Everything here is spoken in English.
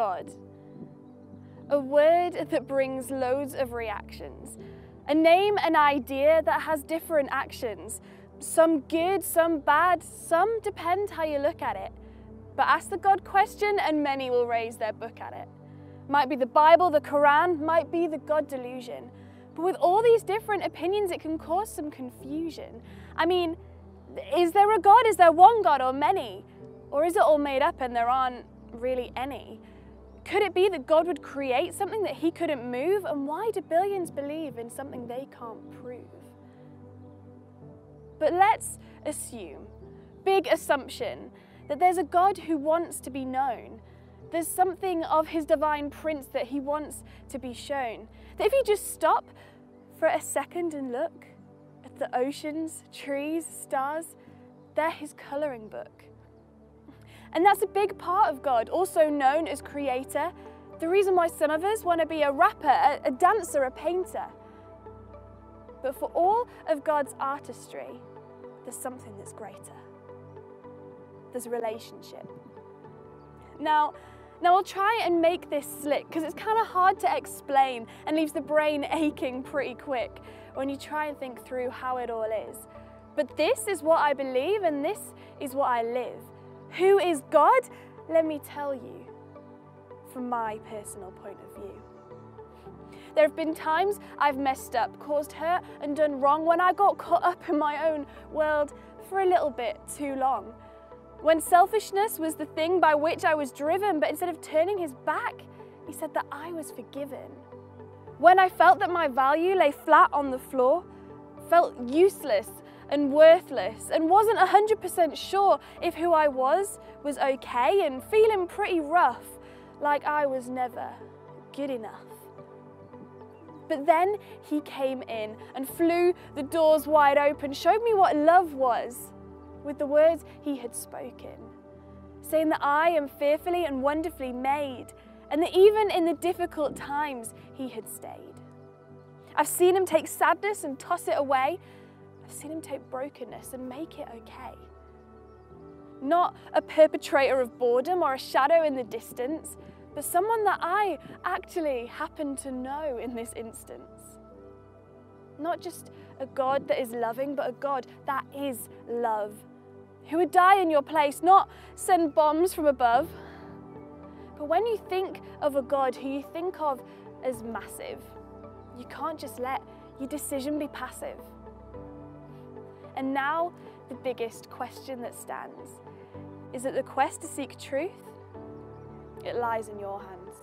God. A word that brings loads of reactions. A name, an idea that has different actions. Some good, some bad, some depend how you look at it. But ask the God question and many will raise their book at it. Might be the Bible, the Quran, might be the God delusion. But with all these different opinions, it can cause some confusion. I mean, is there a God? Is there one God or many? Or is it all made up and there aren't really any? Could it be that God would create something that he couldn't move? And why do billions believe in something they can't prove? But let's assume, big assumption, that there's a God who wants to be known. There's something of his divine prince that he wants to be shown. That if you just stop for a second and look at the oceans, trees, stars, they're his colouring book. And that's a big part of God, also known as creator. The reason why some of us want to be a rapper, a dancer, a painter. But for all of God's artistry, there's something that's greater. There's relationship. Now I'll try and make this slick because it's kind of hard to explain and leaves the brain aching pretty quick when you try and think through how it all is. But this is what I believe and this is what I live. Who is God? Let me tell you from my personal point of view. There have been times I've messed up, caused hurt and done wrong when I got caught up in my own world for a little bit too long. When selfishness was the thing by which I was driven, but instead of turning his back, he said that I was forgiven. When I felt that my value lay flat on the floor, felt useless and worthless, and wasn't 100% sure if who I was okay, and feeling pretty rough, like I was never good enough. But then he came in and flew the doors wide open, showed me what love was with the words he had spoken, saying that I am fearfully and wonderfully made, and that even in the difficult times he had stayed. I've seen him take sadness and toss it away. I've seen him take brokenness and make it okay. Not a perpetrator of boredom or a shadow in the distance, but someone that I actually happen to know in this instance. Not just a God that is loving, but a God that is love, who would die in your place, not send bombs from above. But when you think of a God who you think of as massive, you can't just let your decision be passive. And now the biggest question that stands is that the quest to seek truth, it lies in your hands.